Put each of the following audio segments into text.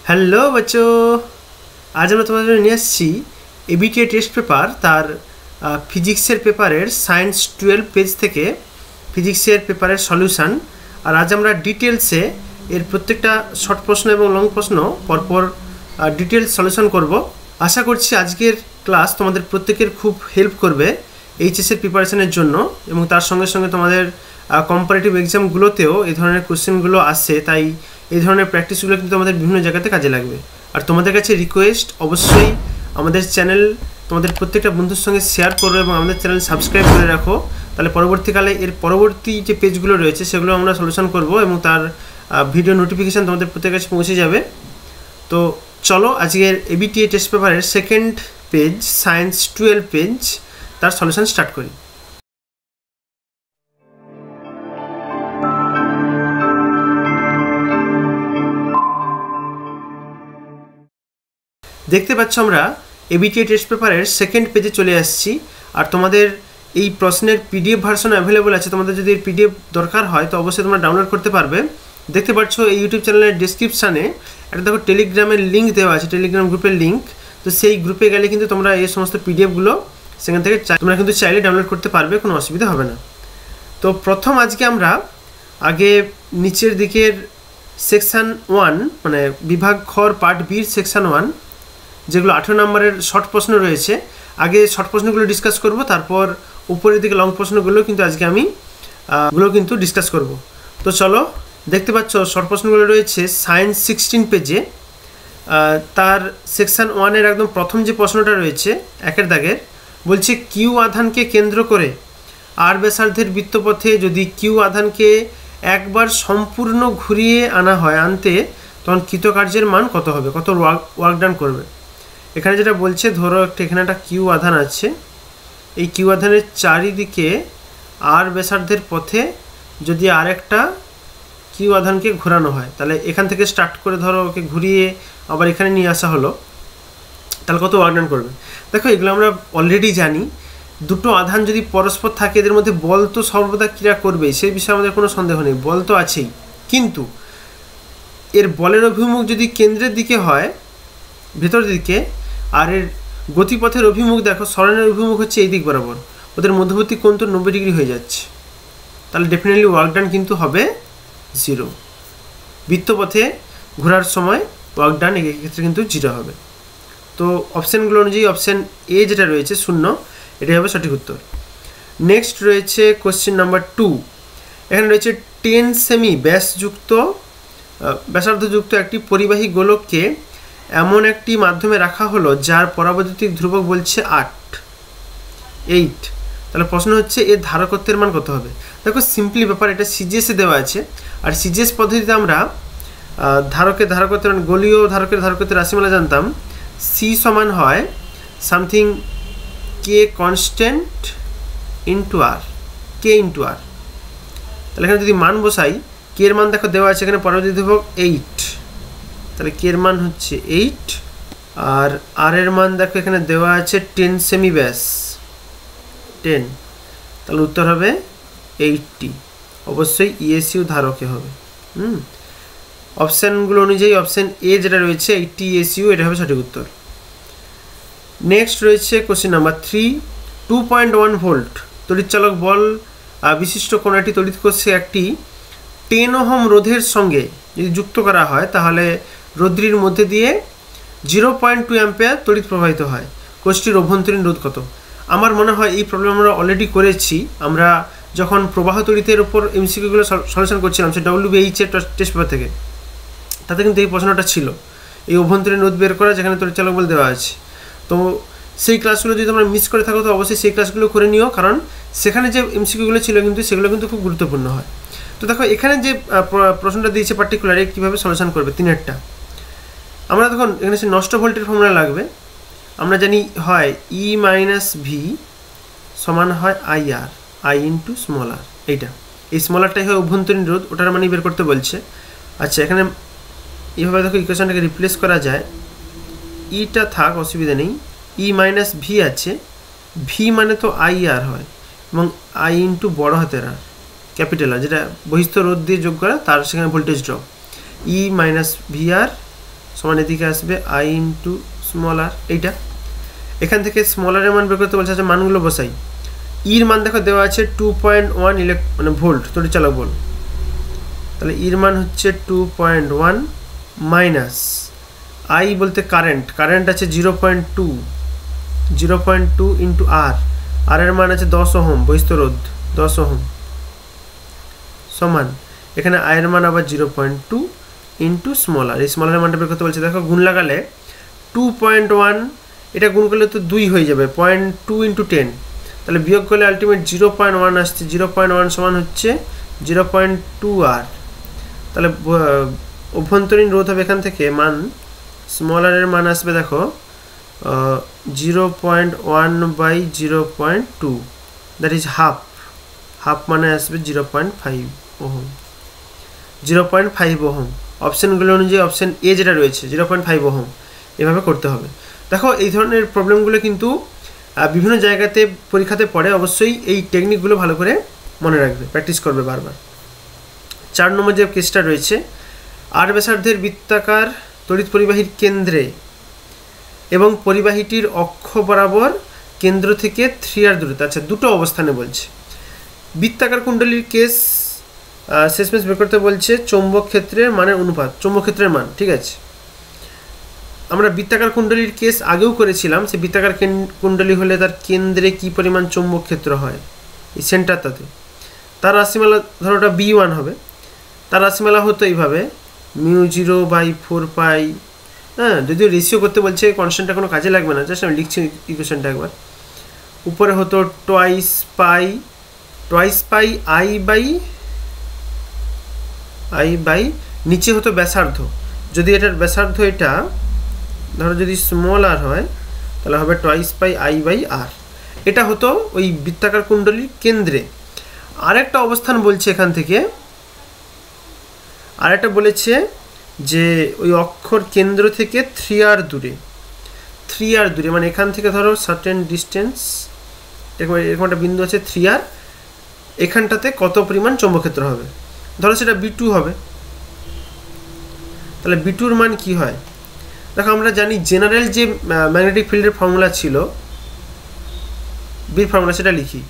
Hello बच्चों, आज আমরা তোমাদের জন্য নিয়ে আসছি এবিটিএ টেস্ট পেপার তার ফিজিক্সের পেপারের সায়েন্স 12 পেজ থেকে ফিজিক্সের পেপারের সলিউশন। আর আজ আমরা ডিটেলসে এর প্রত্যেকটা শর্ট প্রশ্ন এবং লং প্রশ্ন পরপর ডিটেলস সলিউশন করব। আশা করছি আজকের ক্লাস তোমাদের প্রত্যেকের খুব হেল্প করবে এইচএসের প্রিপারেশনের জন্য, এবং তার সঙ্গে সঙ্গে তোমাদের কম্পারেটিভ এক্সামগুলোতেও এই ধরনের কোশ্চেনগুলো আসে, তাই এই ধরনের প্র্যাকটিসগুলো কিন্তু আমাদের বিভিন্ন জায়গাতে কাজে লাগবে। আর তোমাদের কাছে রিকোয়েস্ট, অবশ্যই আমাদের চ্যানেল তোমাদের প্রত্যেকটা বন্ধুর সঙ্গে শেয়ার করো এবং আমাদের চ্যানেল সাবস্ক্রাইব করে রাখো, তাহলে পরবর্তীকালে এর পরবর্তী যে পেজগুলো রয়েছে সেগুলো আমরা সলিউশন করব এবং তার ভিডিও নোটিফিকেশান তোমাদের প্রত্যেকের কাছে পৌঁছে যাবে। তো চলো আজকের এবিটিএ টেস্ট পেপারের সেকেন্ড পেজ সায়েন্স 12 পেজ তার সলিউশন স্টার্ট করি। দেখতে পাচ্ছ আমরা এবিটিএ টেস্ট পেপারের সেকেন্ড পেজে চলে আসছি। আর তোমাদের এই প্রশ্নের পিডিএফ ভার্সন অ্যাভেলেবল আছে, তোমাদের যদি এর পিডিএফ দরকার হয় তো অবশ্যই তোমরা ডাউনলোড করতে পারবে। দেখতে পাচ্ছ এই ইউটিউব চ্যানেলের ডেসক্রিপশানে একটা দেখো টেলিগ্রামের লিঙ্ক দেওয়া আছে, টেলিগ্রাম গ্রুপের লিঙ্ক। তো সেই গ্রুপে গেলে কিন্তু তোমরা এই সমস্ত পিডিএফগুলো সেখান থেকে তোমরা কিন্তু চাইলে ডাউনলোড করতে পারবে, কোনো অসুবিধা হবে না। তো প্রথম আজকে আমরা আগে নিচের দিকের সেকশান 1 মানে বিভাগ খর পার্ট বির সেকশান 1 যেগুলো 18 নম্বরের শর্ট প্রশ্ন রয়েছে, আগে শর্ট প্রশ্নগুলো ডিসকাস করব, তারপর উপরের দিকে লং প্রশ্নগুলো কিন্তু আজকে আমি ডিসকাস করব। তো চলো, দেখতে পাচ্ছ শর্ট প্রশ্নগুলো রয়েছে সায়েন্স 16 পেজে। তার সেকশান 1-এর একদম প্রথম যে প্রশ্নটা রয়েছে একের দাগের, বলছে কিউ আধানকে কেন্দ্র করে আর ব্যাসার্ধের বৃত্তপথে যদি কিউ আধানকে একবার সম্পূর্ণ ঘুরিয়ে আনা হয় আনতে, তখন কৃতকার্যের মান কত হবে, কত ওয়ার্ক ডান করবে। এখানে যেটা বলছে, ধরো এখানে একটা কিউ আধান আছে, এই কিউ আধানের চারিদিকে আর ব্যাসার্ধের পথে যদি আরেকটা কিউ আধানকে ঘোরানো হয়, তাহলে এখান থেকে স্টার্ট করে ধরো ওকে ঘুরিয়ে আবার এখানে নিয়ে আসা হলো, তাহলে কত ওয়ার্ক ডান করবে। দেখো এগুলো আমরা অলরেডি জানি, দুটো আধান যদি পরস্পর থাকে এদের মধ্যে বল তো সর্বদা ক্রিয়া করবেই, সেই বিষয়ে আমাদের কোনো সন্দেহ নেই, বল তো আছেই। কিন্তু এর বলের অভিমুখ যদি কেন্দ্রের দিকে হয়, ভেতরের দিকে, আর এর গতিপথের অভিমুখ দেখো সরণের অভিমুখ হচ্ছে এই দিক বরাবর, ওদের মধ্যবর্তী কোণ তো 90 ডিগ্রি হয়ে যাচ্ছে, তাহলে ডেফিনেটলি ওয়ার্ক ডান কিন্তু হবে 0। বৃত্তপথে ঘোরার সময় ওয়ার্ক ডান এক্ষেত্রে কিন্তু 0 হবে। তো অপশানগুলো অনুযায়ী অপশান এ যেটা রয়েছে 0, এটাই হবে সঠিক উত্তর। নেক্সট রয়েছে কোশ্চেন নাম্বার 2। এখানে রয়েছে 10 সেমি ব্যাসার্ধযুক্ত একটি পরিবাহী গোলককে এমন একটি মাধ্যমে রাখা হলো যার পরাবৈদ্যুতিক ধ্রুবক বলছে 8। তাহলে প্রশ্ন হচ্ছে এর ধারকত্বের মান কত হবে। দেখো সিম্পলি ব্যাপার, এটা সিজিএসে দেওয়া আছে, আর সিজিএস পদ্ধতিতে আমরা ধারকত্বের মানে গোলীয় ধারকত্বের রাশিমালা জানতাম। সি সমান হয় সামথিং কে কনস্ট্যান্ট ইন্টু আর, কে ইন্টু আর। তাহলে এখানে যদি মান বসাই, কে এর মান দেখো দেওয়া আছে এখানে পরাবৈদ্যুতিক ধ্রুবক 8, তাহলে কে এর মান হচ্ছে 8, আর আর এর মান দেখো এখানে দেওয়া আছে 10 সেমি ব্যাস 10, তাহলে উত্তর হবে 80। অবশ্যই ইএসইউ ধারকে হবে। অপশানগুলো অনুযায়ী অপশান এ যেটা রয়েছে 80 ইএসইউ, এটা হবে সঠিক উত্তর। নেক্সট রয়েছে কোশ্চেন নাম্বার 3। 2.1 ভোল্ট তড়িৎচালক বল বিশিষ্ট কোণাটি তড়িৎ কোষে একটি 10 ওহম রোধের সঙ্গে যদি যুক্ত করা হয়, তাহলে রোধটির মধ্যে দিয়ে 0.2 অ্যাম্পিয়ার তড়িৎ প্রবাহিত হয়। কোষটির অভ্যন্তরীণ রোধ কত। আমার মনে হয় এই প্রবলেম আমরা অলরেডি করেছি, আমরা যখন প্রবাহ তড়িতের উপর এমসিকিউগুলো সলিউশন করছিলাম সে WBH এর টেস্ট পেপার থেকে, তাতে কিন্তু এই প্রশ্নটা ছিল, এই অভ্যন্তরীণ রোধ বের করা যেখানে তড়িৎচালক বল দেওয়া আছে। তো সেই ক্লাসগুলো যদি তোমরা মিস করে থাকো তো অবশ্যই সেই ক্লাসগুলো করে নিও, কারণ সেখানে যে এমসিকিউগুলো ছিল কিন্তু সেগুলো কিন্তু খুব গুরুত্বপূর্ণ হয়। তো দেখো এখানে যে প্রশ্নটা দিয়েছে পার্টিকুলারে কীভাবে সলিউশন করবে 3-এরটা, আমরা দেখুন এখানে সে নষ্ট ভোল্টের ফর্মুলা লাগবে। আমরা জানি হয় ই মাইনাস ভি সমান হয় IR, I ইন্টু স্মল আর। এইটা এই স্মল আরটাই হয় অভ্যন্তরীণ রোধ, ওটার মানে বের করতে বলছে। আচ্ছা, এখানে এইভাবে দেখো ইকুয়েশনটাকে রিপ্লেস করা যায়, ইটা থাক অসুবিধা নেই, ই মাইনাস ভি আছে, ভি মানে তো IR হয়, এবং I ইন্টু বড় হাতের আর ক্যাপিটাল আর, যেটা বহিস্থ রোধ দিয়ে যোগ করা, তার সেখানে ভোল্টেজ ড্রপ, ই মাইনাস VR সমান এদিকে আসবে আই ইন্টু স্মল আর। এইটা এখান থেকে স্মল আর এর মান বের করতে বলছে। আচ্ছা মানগুলো বসাই। ইর মান দেখো দেওয়া আছে 2.1 মানে ভোল্ট, তড়িৎচালক বল। তাহলে ইর মান হচ্ছে 2.1 মাইনাস আই বলতে কারেন্ট আছে 0.2 ইন্টু আর এর মান আছে 10 ওহম, বহিস্থ রোধ 10 ওহম, সমান এখানে আই এর মান আবার 0.2 ইন্টু স্মল আর। এই স্মল আর মানটা বের করতে বলছে। দেখো গুণ লাগালে 2.1 এটা গুণ করলে তো 2 হয়ে যাবে, 0.2 ইন্টু 10, তাহলে বিয়োগ করলে আলটিমেট 0.1 আসছে। 0.1 সমান হচ্ছে 0.2 আর। তাহলে অভ্যন্তরীণ রোধ হবে এখান থেকে মান স্মল আর এর মান আসবে দেখো 0.1/0.2, দ্যাট ইজ হাফ মানে আসবে 0.5 ওহম। 0.5 ওহম অপশানগুলো অনুযায়ী অপশান এ যেটা রয়েছে 0.5 ওহম, এভাবে করতে হবে। দেখো এই ধরনের প্রবলেমগুলো কিন্তু বিভিন্ন জায়গাতে পরীক্ষাতে পড়ে, অবশ্যই এই টেকনিকগুলো ভালো করে মনে রাখবে, প্র্যাকটিস করবে বারবার। 4 নম্বর যে কেসটা রয়েছে, আর ব্যাসার্ধের বৃত্তাকার তড়িৎ পরিবাহীর কেন্দ্রে এবং পরিবাহীটির অক্ষ বরাবর কেন্দ্র থেকে 3r দূরত্ব। আচ্ছা দুটো অবস্থানে বলছে। বৃত্তাকার কুণ্ডলীর কেস শেষমেশ বের করতে বলছে চৌম্বক ক্ষেত্রের মানের অনুপাত, চৌম্বক ক্ষেত্রের মান। ঠিক আছে, আমরা বৃত্তাকার কুণ্ডলীর কেস আগেও করেছিলাম। সে বৃত্তাকার কুণ্ডলী হলে তার কেন্দ্রে কি পরিমাণ চৌম্বক ক্ষেত্র হয়, এই সেন্টারটাতে। তার রাশিমালা ধরো ওটা B1 হবে। তার রাশিমালা হতো এইভাবে μ0/4π। হ্যাঁ, যদিও রেশিও করতে বলছে, কনস্ট্যান্টটা কোনো কাজে লাগবে না, জাস্ট আমি লিখছি ইকুয়েশনটা একবার। উপরে হতো টুয়াইস পাই আই বাই নিচে হতো ব্যাসার্ধ। যদি এটার ব্যাসার্ধ এটা ধরো যদি স্মল আর হয় তাহলে হবে টুয়াইস পাই আই বাই আর। এটা হতো ওই বৃত্তাকার কুণ্ডলীর কেন্দ্রে। আরেকটা অবস্থান বলছে এখান থেকে, আরেকটা বলেছে যে ওই অক্ষর কেন্দ্র থেকে 3r দূরে, মানে এখান থেকে ধরো সার্টেন ডিস্টেন্স, এরকম একটা বিন্দু আছে 3r, এখানটাতে কত পরিমাণ চৌম্বকক্ষেত্র হবে। ধরো সেটা B2 হবে। তাহলে B2-র মান কি হয়? দেখো আমরা জানি জেনারেল যে ম্যাগনেটিক ফিল্ডের ফর্মুলা ছিল, বির ফর্মুলা, সেটা লিখি।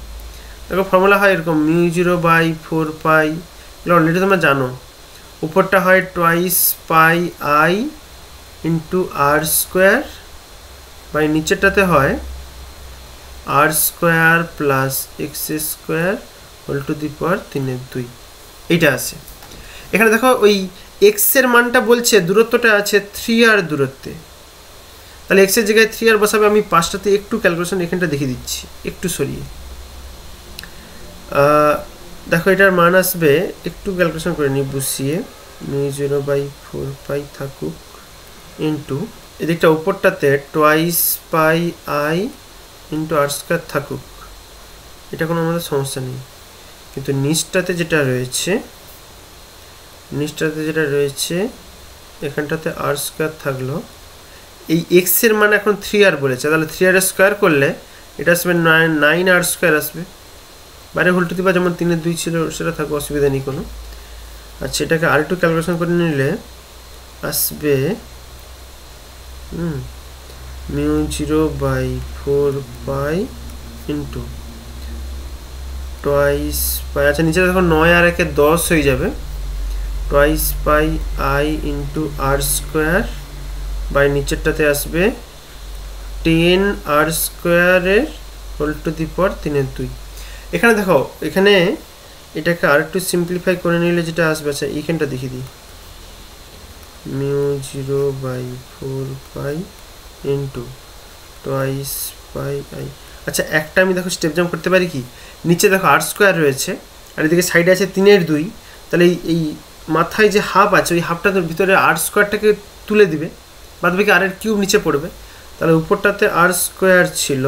দেখো ফর্মুলা হয় এরকম μ0/4π, অলরেডি তোমরা জানো। উপরটা হয় twice pi I into r square by নিচেরটাতে হয় r square plus x square whole to the power 3/2। এইটা আছে। এখানে দেখো ওই এক্সের মানটা বলছে দূরত্বটা আছে 3r দূরত্বে, তাহলে এক্সের জায়গায় 3r বসাবে। আমি পাঁচটাতে একটু ক্যালকুলেশন এখানটা দেখিয়ে দিচ্ছি, একটু সরিয়ে। দেখো এটার মান আসবে, একটু ক্যালকুলেশন করে নিই বসিয়ে, μ0/4π থাকুক ইন্টু এদিকটা উপরটাতে twice pi I into r square থাকুক। এটা কোনো আমাদের সমস্যা নেই, কিন্তু নিচটাতে যেটা রয়েছে এখানটাতে আর স্কোয়ার থাকলো। এই এক্সের মান এখন 3r বলেছে, তাহলে 3r স্কোয়ার করলে এটা আসবে 9r স্কোয়ার আসবে। বাইরে হোল টু দি পাওয়ার যেমন 3/2 ছিল সেটা থাকবে, অসুবিধা নেই কোনো। আচ্ছা এটাকে আর একটু ক্যালকুলেশন করে নিলে আসবে μ0/4π ইন্টু টুয়াইস পাই, আচ্ছা নিচে দেখো 9 আর 1 10 হয়ে যাবে, twice pi I into r square by নিচেরটাতে আসবে 10r স্কোয়ারের হোল টু দি পাওয়ার 3/2। এখানে দেখো এখানে এটাকে আর একটু সিম্পলিফাই করে নিলে যেটা আসবে, আচ্ছা এইখানটা দেখিয়ে দিই, μ0/4π ইন্টু টুয়াইস পাই আই। আচ্ছা একটা আমি দেখো স্টেপ জাম্প করতে পারি কি, নিচে দেখো আর স্কোয়ার রয়েছে আর এদিকে সাইডে আছে 3/2, তাহলে এই মাথায় যে হাফ আছে ওই হাফটার ভিতরে আর স্কোয়ারটাকে তুলে দিবে, বাদ বাকি আর এর কিউব নিচে পড়বে। তাহলে উপরটাতে আর স্কোয়ার ছিল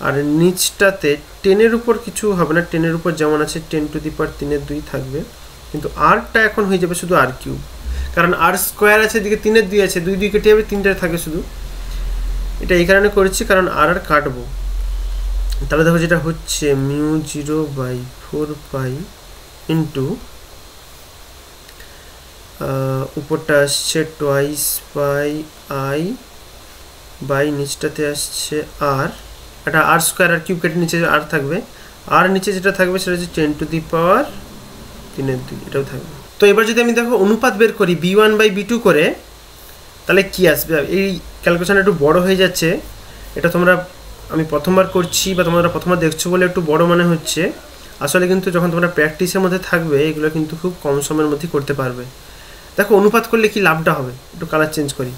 আর নিচটাতে 10-এর উপর কিছু হবে না, 10-এর উপর যেমন আছে 10 টু দি পাওয়ার 3/2 থাকবে, কিন্তু আরটা এখন হয়ে যাবে শুধু আর কিউব, কারণ আর স্কোয়ার আছে এদিকে 3/2 আছে, 2 কেটে যাবে, 3টা থাকে শুধু। এটা এই কারণে করেছি কারণ আর কাটবো। তাহলে দেখো যেটা হচ্ছে μ0/4π ইন্টু উপরটা আসছে টোয়াইস বাই আই বাই নিচটাতে আসছে আর, এটা আর স্কোয়ার আর কিউব কেটে নিচে আর থাকবে, আর নিচে যেটা থাকবে সেটা হচ্ছে 10 টু দি পাওয়ার 3/2, এটাও থাকবে। তো এবার যদি আমি দেখো অনুপাত বের করি b1 বাই b2 করে, তাহলে কি আসবে? এই ক্যালকুলেশন একটু বড় হয়ে যাচ্ছে, এটা তোমরা আমি প্রথমবার করছি বা তোমরা প্রথমবার দেখছো বলে একটু বড় মনে হচ্ছে, আসলে কিন্তু যখন তোমরা প্র্যাকটিসের মধ্যে থাকবে এগুলো কিন্তু খুব কম সময়ের মধ্যে করতে পারবে। দেখো অনুপাত করলে কি লাভটা হবে, একটু কালার চেঞ্জ করি।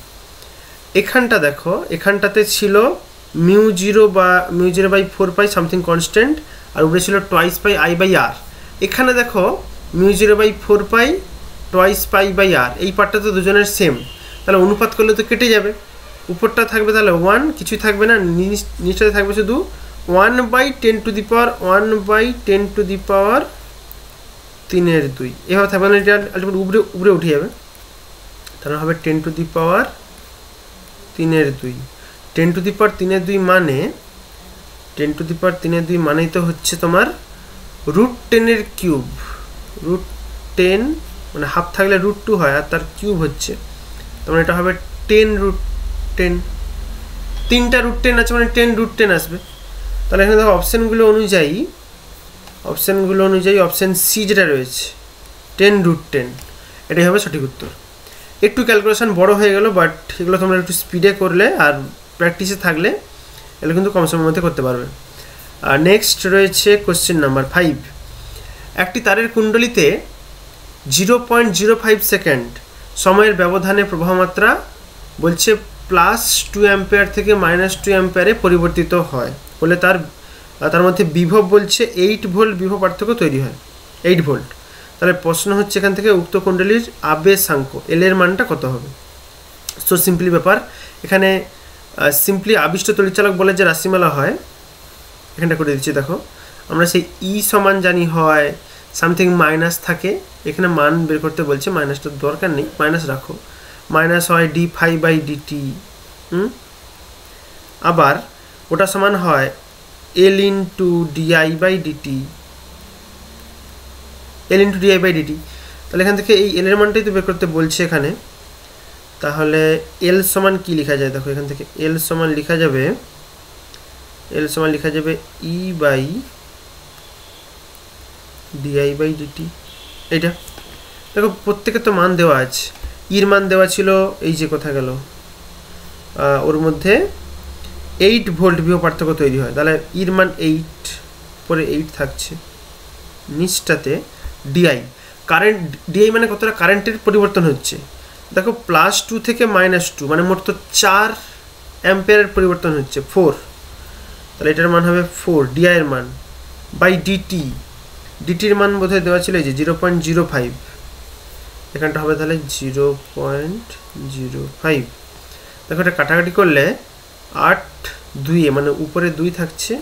এখানটা দেখো, এখানটাতে ছিল μ0 বা μ0 বাই 4 পাই সামথিং কনস্ট্যান্ট, আর উপরে ছিল twice pi I by r. এখানে দেখো μ0 by 4 pi twice pi by r, এই পার্টটা তো দুজনের সেম, তাহলে অনুপাত করলে তো কেটে যাবে, উপরটা থাকবে তাহলে 1, কিছুই থাকবে না, নিচটাতে থাকবে শুধু 1 by 10 to the power 1 by 10 to the power 3/2, এভাবে থাকবে না, এটা আলটিমেট উপরে উপরে উঠে যাবে, তাহলে হবে 10 to the power 3/2। 10 to the power 3/2 মানে 10 টু দি পাওয়ার 3/2 মানেই তো হচ্ছে তোমার √10 কিউব, √10 মানে হাফ থাকলে √2 হয় আর তার কিউব হচ্ছে, তার এটা হবে 10√10, 3টা √10 আছে মানে 10√10 আসবে। তাহলে এখানে দেখো অপশানগুলো অনুযায়ী অপশান সি যেটা রয়েছে 10√10, এটাই হবে সঠিক উত্তর। একটু ক্যালকুলেশন বড় হয়ে গেল, বাট এগুলো তোমরা একটু স্পিডে করলে আর প্র্যাকটিসে থাকলে এগুলো কিন্তু কম সময়ের মধ্যে করতে পারবে। আর নেক্সট রয়েছে কোশ্চেন নাম্বার 5। একটি তারের কুণ্ডলিতে 0.05 সেকেন্ড সময়ের ব্যবধানে প্রবাহমাত্রা বলছে +2 অ্যাম্পিয়ার থেকে -2 অ্যাম্পিয়ারে পরিবর্তিত হয় বলে তার মধ্যে বিভব বলছে 8 ভোল্ট বিভব পার্থক্য তৈরি হয়, 8 ভোল্ট। তাহলে প্রশ্ন হচ্ছে এখান থেকে উক্ত কুণ্ডলীর আবেশাঙ্ক এল এর মানটা কত হবে। সো সিম্পলি ব্যাপার, এখানে সিম্পলি আবিষ্ট তড়িৎচালক বলে যে রাশিমালা হয়, এখানটা করে দিচ্ছি। দেখো আমরা সেই ই সমান জানি হয় সামথিং মাইনাস থাকে, এখানে মান বের করতে বলছে, মাইনাসটার দরকার নেই, মাইনাস রাখো, মাইনাস হয় d∅/dt, আবার ওটা সমান হয় L into di/dt, L into di/dt। তাহলে এখান থেকে এই এল এর মানটাই তো বের করতে বলছে এখানে, তাহলে এল সমান কি লেখা যায়? দেখো এখান থেকে এল সমান লেখা যাবে E/di/dt, এইটা দেখো প্রত্যেকের তো মান দেওয়া আছে, ইর মান দেওয়া ছিল এই যে কোথা গেল, ওর মধ্যে 8 ভোল্ট বিভব পার্থক্য তৈরি হয়, তাহলে ইর মান 8, পরে 8 থাকছে, নিচটাতে ডিআই, কারেন্ট ডিআই মানে কতটা কারেন্টের পরিবর্তন হচ্ছে, দেখো +2 থেকে -2 মানে মোট তো 4 অ্যাম্পিয়ারের পরিবর্তন হচ্ছে, 4, তাহলে এটার মান হবে 4 ডিআই এর মান বাই ডিটির মান বোধহয় দেওয়া ছিল এই যে 0.05, এখানটা হবে তাহলে 0.05। দেখো এটা কাটাকাটি করলে 8 2 মানে উপরে 2 থাকছে,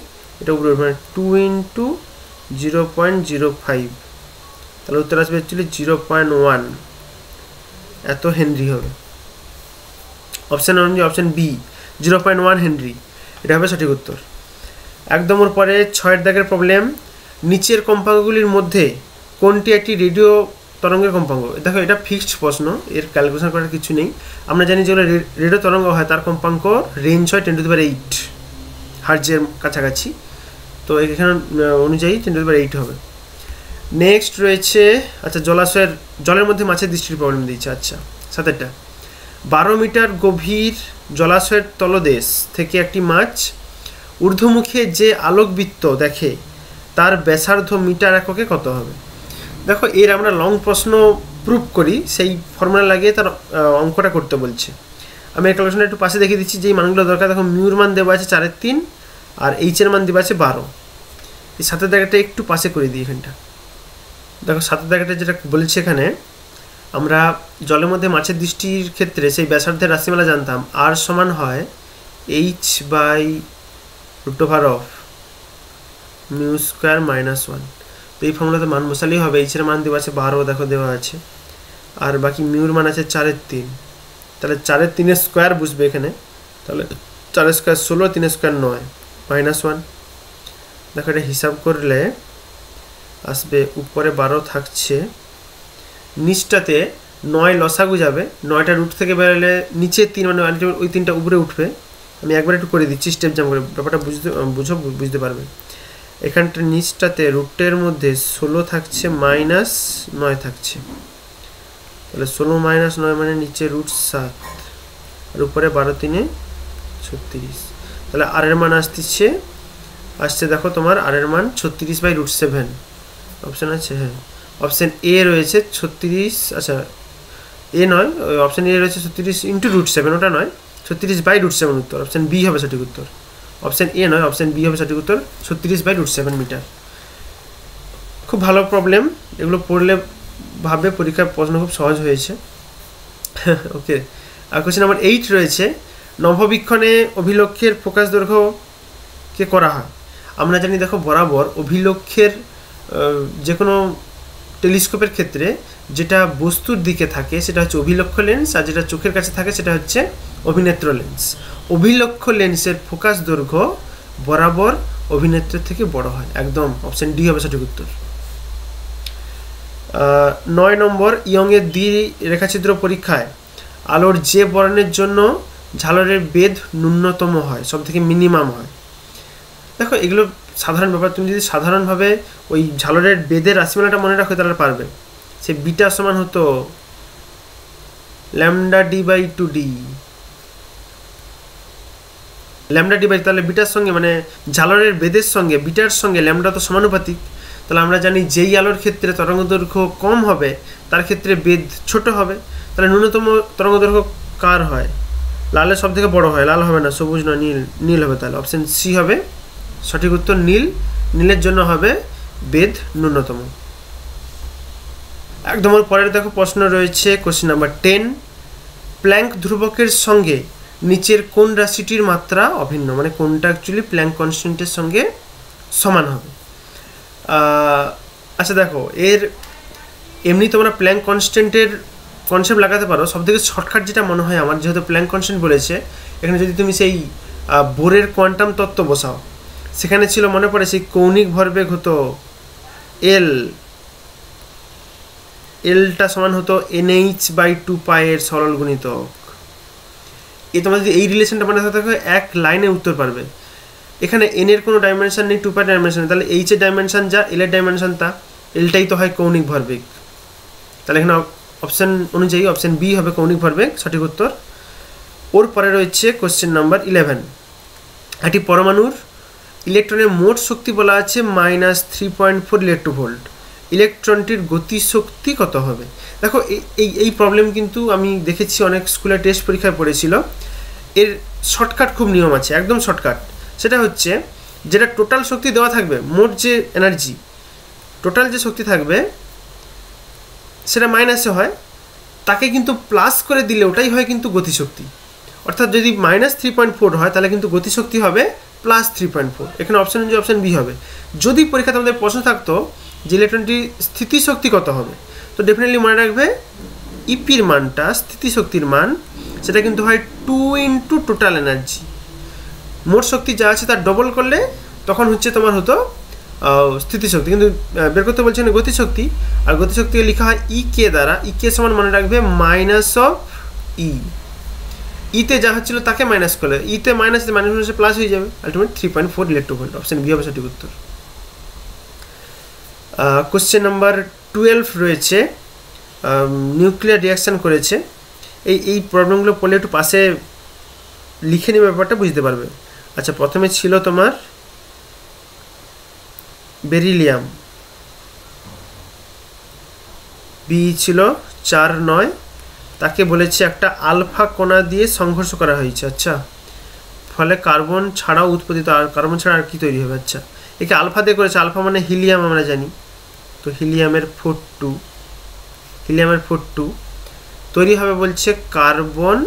এটা উপরে মানে 2 ইন্টু 0.05, তাহলে উত্তর আসবে অ্যাকচুয়ালি 0.1, এত হেনরি হবে। অপশান অনুযায়ী অপশান বি 0.1 হেনরি, এটা হবে সঠিক উত্তর। একদম ওর পরে 6 দাগের প্রবলেম, নিচের কম্পাঙ্কগুলির মধ্যে কোনটি একটি রেডিও তরঙ্গের কম্পাঙ্ক? দেখো এটা ফিক্সড প্রশ্ন, এর ক্যালকুলেশন করার কিছু নেই, আমরা জানি যেগুলো রেডিও তরঙ্গ হয় তার কম্পাঙ্ক রেঞ্জ হয় 10⁸ হার্জের কাছাকাছি, তো এখানে অনুযায়ী 10⁸ হবে। নেক্সট রয়েছে আচ্ছা জলের মধ্যে মাছের দৃষ্টির প্রবলেম দিয়েছে। আচ্ছা 7টা, 12 মিটার গভীর জলাশয়ের তলদেশ থেকে একটি মাছ ঊর্ধ্বমুখে যে আলোকবৃত্ত দেখে তার ব্যাসার্ধ মিটার এককে কত হবে? দেখো এর আমরা লং প্রশ্ন প্রুভ করি, সেই ফর্মুলা লাগিয়ে তার অঙ্কটা করতে বলছে। আমি এই ক্যালকুলেশনটা একটু পাশে দেখিয়ে দিচ্ছি যেই মানগুলো দরকার। দেখো মিউর মান দেওয়া আছে 4/3 আর এইচের মান দেওয়া আছে 12, এই 7 জায়গাটা একটু পাশে করে দিই। এখানটা দেখো 7 জায়গাটা যেটা বলেছে এখানে, আমরা জলের মধ্যে মাছের দৃষ্টির ক্ষেত্রে সেই ব্যাসার্ধের রাশিমালা জানতাম, আর সমান হয় h/√μ² -1, তো এই ফর্মুলাতে মান বসালেই হবে। এইচের মান দেওয়া আছে 12, দেখো দেওয়া আছে, আর বাকি মিউর মান আছে 4/3, তাহলে 4/3 স্কোয়ার বুঝবে এখানে, তাহলে 4 স্কোয়ার 16, 3 স্কোয়ার 9, -1। দেখো এটা হিসাব করলে আসবে উপরে 12 থাকছে, নিচটাতে 9 লসাগু যাবে, 9টা রুট থেকে বেরোলে নিচে 3 মানে ওই 3টা উপরে উঠবে। আমি একবার একটু করে দিচ্ছি স্টেপ জাম্প করে, ব্যাপারটা বুঝতে পারবে। এখানটা নিচটাতে রুটের মধ্যে 16 থাকছে, -9 থাকছে, তাহলে 16 - 9 মানে নিচে √7 আর উপরে 12 3 36। তাহলে আর এর মান আসছে দেখো তোমার আর এর মান 36/√7। অপশন আছে, হ্যাঁ অপশন এ রয়েছে 36, আচ্ছা এ নয়, অপশন এ রয়েছে 36 × √7, ওটা নয়, 36/√7 উত্তর। অপশন বি হবে সঠিক উত্তর, অপশন এ নয়, অপশন বি হবে সঠিক উত্তর, 36/√7 মিটার। খুব ভালো প্রবলেম, এগুলো পড়লে ভাববে পরীক্ষার প্রশ্ন খুব সহজ হয়েছে। ওকে, আর কোশ্চেন নাম্বার 8 রয়েছে, নভোবীক্ষণে অভিলক্ষের ফোকাস দৈর্ঘ্যকে করা হয়। আমরা জানি দেখো বরাবর অভিলক্ষের যে কোনো টেলিস্কোপের ক্ষেত্রে যেটা বস্তুর দিকে থাকে সেটা হচ্ছে অভিলক্ষ লেন্স, আর যেটা চোখের কাছে থাকে সেটা হচ্ছে অভিনেত্র লেন্স। অভিলক্ষ লেন্সের ফোকাস দৈর্ঘ্য বরাবর অভিনেত্রের থেকে বড় হয়, একদম অপশন ডি হবে সঠিক উত্তর। 9 নম্বর, ইয়ংয়ের দ্বি-রেখাছিদ্র পরীক্ষায় আলোর যে বর্ণের জন্য ঝালরের বেধ ন্যূনতম হয়, সব থেকে মিনিমাম হয়। দেখো এগুলো সাধারণ ব্যাপার, তুমি যদি সাধারণভাবে ওই ঝালরের বেদের রাশিমালাটা মনে রাখো তাহলে পারবে। সে বিটা সমান হতো λd/2d, λd/, তাহলে বিটার সঙ্গে মানে ঝালরের বেদের সঙ্গে বিটার সঙ্গে ল্যামডা তো সমানুপাতিক। তাহলে আমরা জানি যেই আলোর ক্ষেত্রে তরঙ্গদৈর্ঘ্য কম হবে তার ক্ষেত্রে বেদ ছোট হবে। তাহলে ন্যূনতম তরঙ্গদৈর্ঘ্য কার হয়? লালের সব থেকে বড় হয়, লাল হবে না, সবুজ না, নীল হবে। তাহলে অপশন সি হবে সঠিক উত্তর, নীলের জন্য হবে বেদ ন্যূনতম। একদম পরের দেখো প্রশ্ন রয়েছে কোশ্চেন নাম্বার 10, প্ল্যাঙ্ক ধ্রুবকের সঙ্গে নিচের কোন রাশিটির মাত্রা অভিন্ন, মানে কোনটা অ্যাকচুয়ালি প্ল্যাঙ্ক কনস্ট্যান্টের সঙ্গে সমান হবে। আচ্ছা দেখো এর এমনি তোমরা প্ল্যাঙ্ক কনস্ট্যান্টের কনসেপ্ট লাগাতে পারো। সবথেকে শর্টকাট যেটা মনে হয় আমার, যেহেতু প্ল্যাঙ্ক কনস্ট্যান্ট বলেছে, এখানে যদি তুমি সেই বোরের কোয়ান্টাম তত্ত্ব বসাও, সেখানে ছিল মনে পড়ে সেই কৌণিক ভরবেগ হতো এলটা সমান হতো NH/2π এর সরল গুণিতক। তোমরা যদি এই রিলেশনটা মনে থাকো এক লাইনে উত্তর পারবে। এখানে এন এর কোনো ডাইমেনশন নেই, 2π ডাইমেনশন, তাহলে এইচ এর ডাইমেনশন যা, এল এর ডাইমেনশন তা, এলটাই তো হয় কৌণিক ভরবেগ। তাহলে এখানে অপশন অনুযায়ী অপশন বি হবে কৌণিক ভরবেগ সঠিক উত্তর। ওর পরে রয়েছে কোশ্চেন নাম্বার 11, একটি পরমাণুর ইলেকট্রনের মোট শক্তি বলা আছে -3.4 ইলেকট্রোভোল্ট, ইলেকট্রনটির গতিশক্তি কত হবে? দেখো এই প্রবলেম কিন্তু আমি দেখেছি অনেক স্কুলে টেস্ট পরীক্ষায় পড়েছিল। এর শর্টকাট খুব নিয়ম আছে, একদম শর্টকাট। সেটা হচ্ছে যেটা টোটাল শক্তি দেওয়া থাকবে, মোট যে এনার্জি টোটাল যে শক্তি থাকবে সেটা মাইনাসে হয়, তাকে কিন্তু প্লাস করে দিলে ওটাই হয় কিন্তু গতিশক্তি। অর্থাৎ যদি -3.4 হয় তাহলে কিন্তু গতিশক্তি হবে +3.4। এখানে অপশন অনুযায়ী অপশন বি হবে। যদি পরীক্ষাতে আমাদের প্রশ্ন থাকতো যে ইলেকট্রনটির স্থিতিশক্তি কত হবে, তো ডেফিনেটলি মনে রাখবে ইপির মানটা, স্থিতিশক্তির মান, সেটা কিন্তু হয় 2 × টোটাল এনার্জি। মোট শক্তি যা আছে তার ডবল করলে তখন হচ্ছে তোমার হতো স্থিতিশক্তি, কিন্তু বের করতে বলছে না গতিশক্তি। আর গতিশক্তিকে লেখা হয় ইকে দ্বারা, ইকে সমান মনে রাখবে -E। ইতে যা হচ্ছিল তাকে মাইনাস করলে, ইতে মাইনাস প্লাস হয়ে যাবে, আলটিমেট 3.4 ইলেকট্রোভোল্ট। অপশন বি হবে সঠিক উত্তর। কোশ্চেন নাম্বার 12 রয়েছে, নিউক্লিয়ার রিয়াকশান করেছে। এই প্রবলেমগুলো পড়লে একটু পাশে লিখে নেবে, ব্যাপারটা বুঝতে পারবে। আচ্ছা প্রথমে ছিল তোমার বেরিলিয়াম, বি ছিল 4-9, তাকে বলেছে একটা আলফা কণা দিয়ে সংঘর্ষ করা হয়েছে। আচ্ছা, ফলে কার্বন ছাড়াও উৎপাদিত, আর কার্বন ছাড়া আর কি তৈরি হবে? আচ্ছা, একে আলফা দিয়ে করেছে, আলফা মানে হিলিয়াম আমরা জানি, তো হিলিয়ামের 4-2 তৈরি হবে বলছে কার্বন,